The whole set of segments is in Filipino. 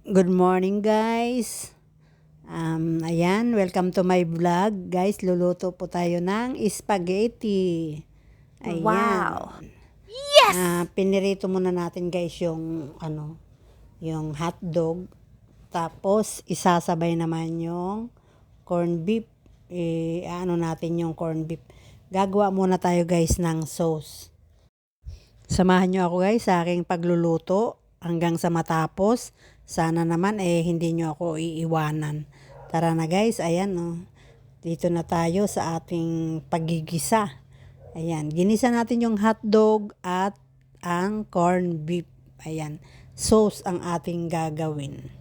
Good morning guys. Ayan, welcome to my vlog. Guys, luluto po tayo ng spaghetti. Ayan. Wow. Yes! Pinirito muna natin guys yung yung hotdog. Tapos isasabay naman yung corn beef. Natin yung corn beef. Gagawa muna tayo guys ng sauce. Samahan nyo ako guys sa aking pagluluto hanggang sa matapos. Sana naman hindi nyo ako iiwanan. Tara na guys, ayan dito na tayo sa ating paggigisa. Ayan, ginisa natin yung hotdog at ang corn beef. Ayan, sauce ang ating gagawin.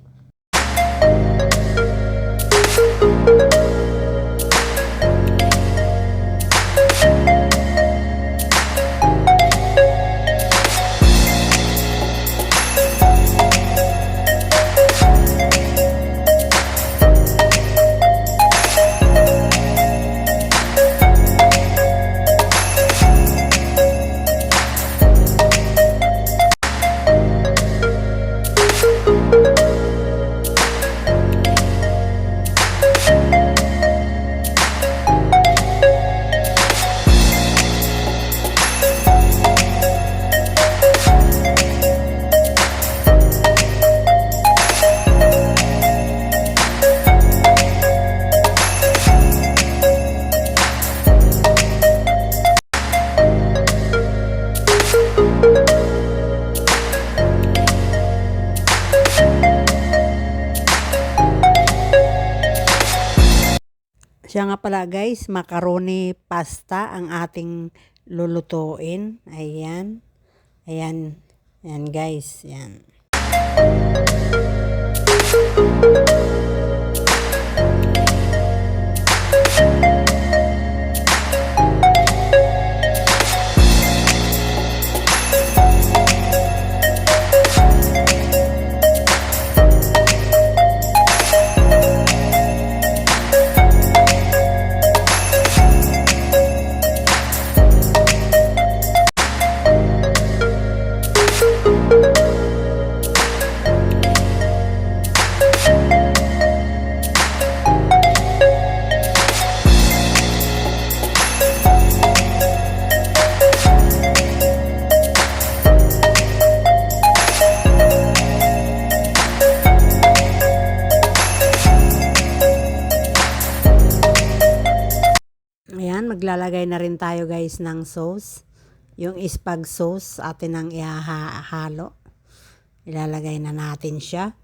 Siya nga pala guys, macaroni pasta ang ating lulutuin. Ayan. Ayan. Ayan guys. Ayan. Ayan, maglalagay na rin tayo guys ng sauce. Yung spag sauce atin ang ihahalo. Ilalagay na natin siya.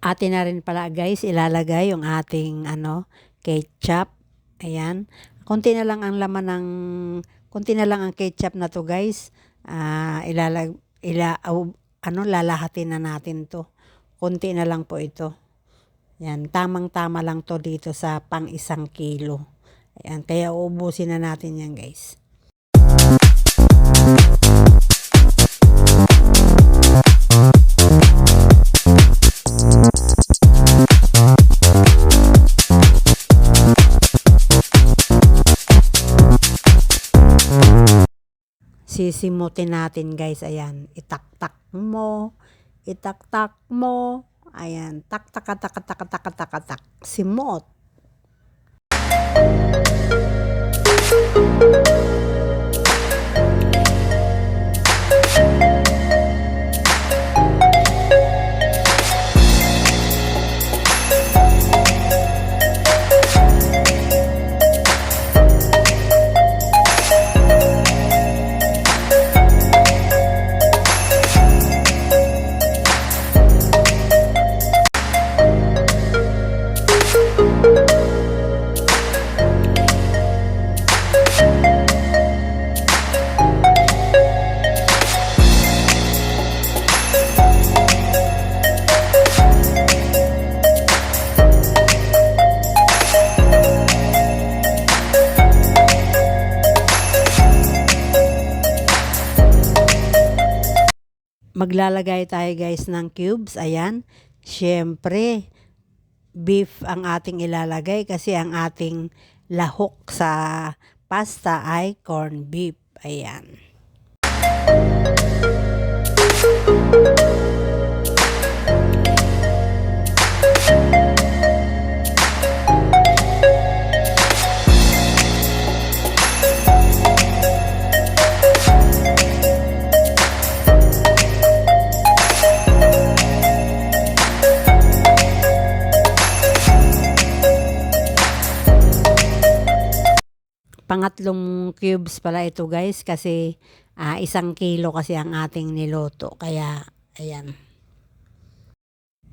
Atin na rin pala guys, ilalagay yung ating ketchup. Ayan. Konti na lang ang laman ng konti na lang ang ketchup na to guys. Lalahatin na natin to. Konti na lang po ito. Ayan, tamang-tama lang to dito sa pang 1 kilo. Ayan, kaya uubusin na natin yan guys. Sisimutin natin guys, ayan, itaktak mo, Ayan, tak tak tak tak tak tak tak tak. Simot. Maglalagay tayo guys ng cubes. Ayan. Syempre, beef ang ating ilalagay kasi ang ating lahok sa pasta ay corned beef. Ayan. Pangatlong cubes pala ito guys kasi 1 kilo kasi ang ating niluto. Kaya ayan.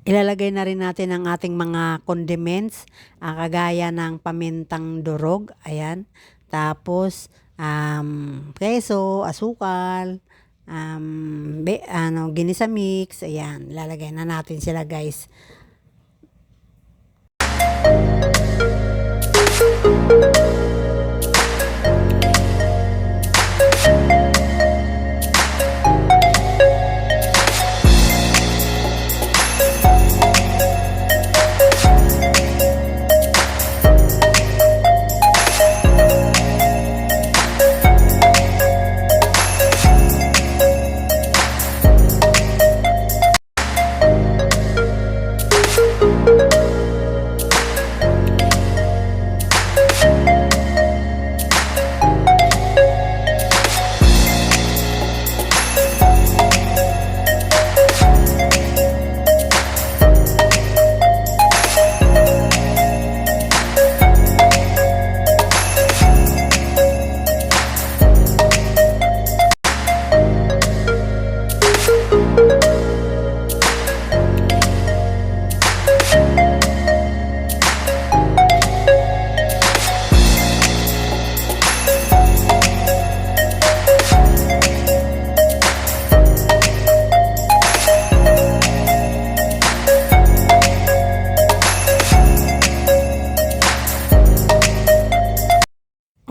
Ilalagay na rin natin ang ating mga condiments kagaya ng pamintang durog. Ayan. Tapos keso, asukal, ginisa mix. Ayan. Ilalagay na natin sila guys.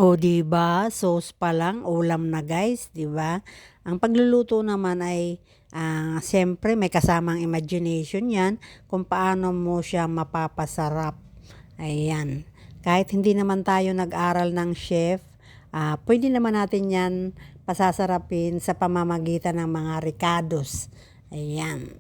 O, diba? Sauce pa lang, ulam na guys, diba? Ang pagluluto naman ay, siyempre may kasamang imagination yan kung paano mo siya mapapasarap. Ayan. Kahit hindi naman tayo nag-aral ng chef, pwede naman natin yan pasasarapin sa pamamagitan ng mga ricados. Ayan.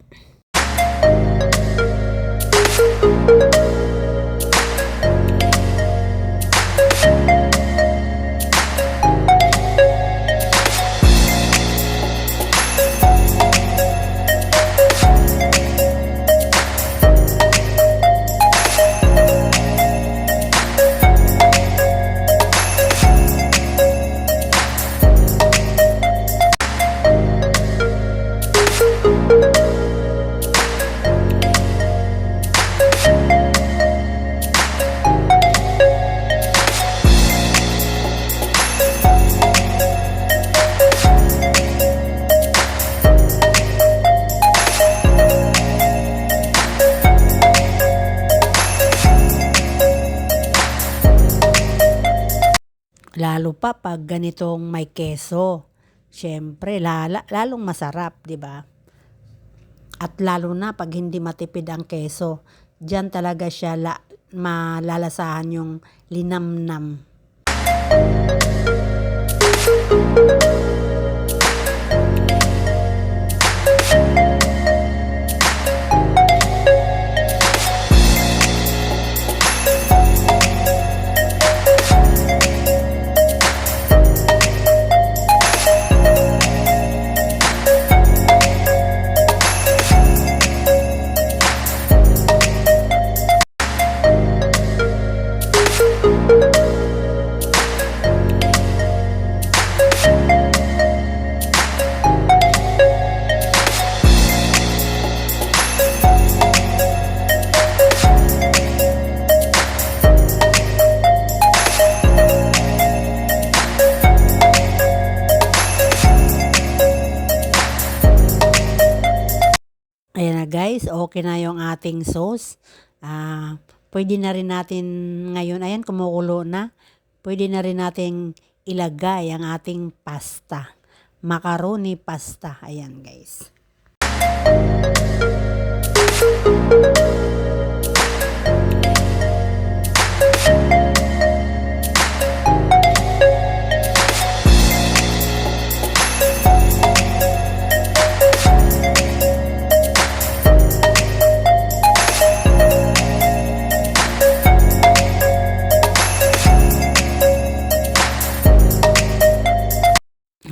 Lalo pa pag ganitong may keso. Siyempre, lalong masarap, di ba? At lalo na pag hindi matipid ang keso. Diyan talaga siya malalasahan yung linamnam. guys, okay na yung ating sauce. Pwede na rin natin ngayon, ayan, kumukulo na. Pwede na rin natin ilagay ang ating pasta. Macaroni pasta. Ayan guys.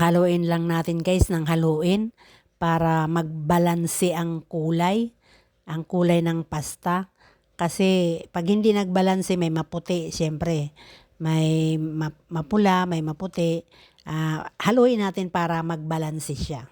Haluin lang natin guys ng haluin para magbalanse ang kulay ng pasta. Kasi pag hindi nagbalanse may maputi, syempre. May mapula, may maputi. Haluin natin para magbalanse siya.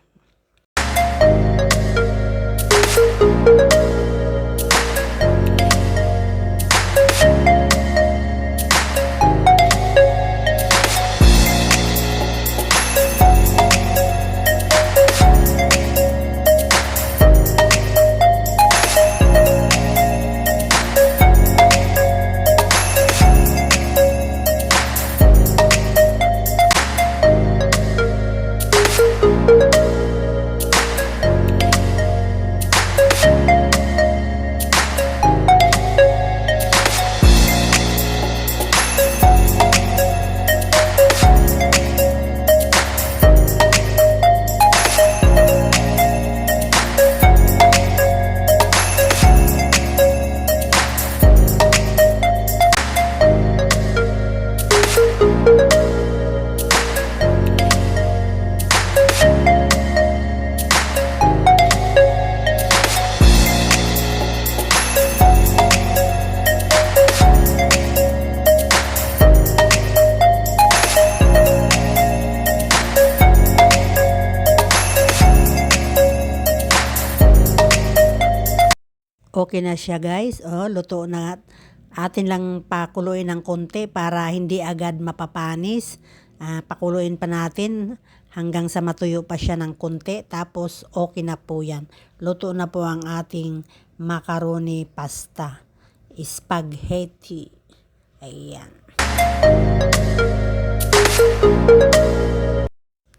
Okay na siya guys. Luto na. Atin lang pakuluin ng konti para hindi agad mapapanis. Pakuluin pa natin hanggang sa matuyo pa siya ng konti. Tapos okay na po yan. Luto na po ang ating macaroni pasta. Spaghetti. Ayan.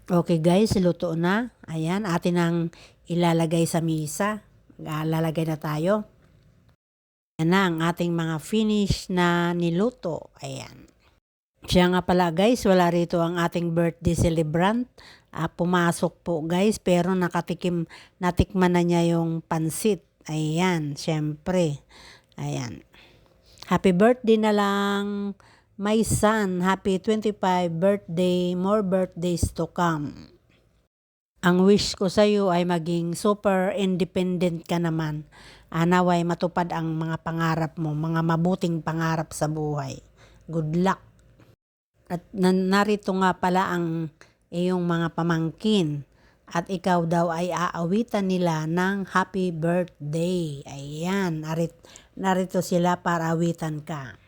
Okay guys, luto na. Ayan, atin ang ilalagay sa misa. Lalagay na tayo. Yan na ang ating mga finish na niluto. Ayan. Siya nga pala guys, wala rito ang ating birthday celebrant. Pumasok po guys, pero natikman na niya yung pansit. Ayan, syempre. Ayan. Happy birthday na lang, my son. Happy 25 birthday, more birthdays to come. Ang wish ko sa iyo ay maging super independent ka naman. Naway matupad ang mga pangarap mo, mga mabuting pangarap sa buhay. Good luck. At narito nga pala ang iyong mga pamangkin. At ikaw daw ay aawitan nila ng happy birthday. Ayan, narito sila para awitan ka.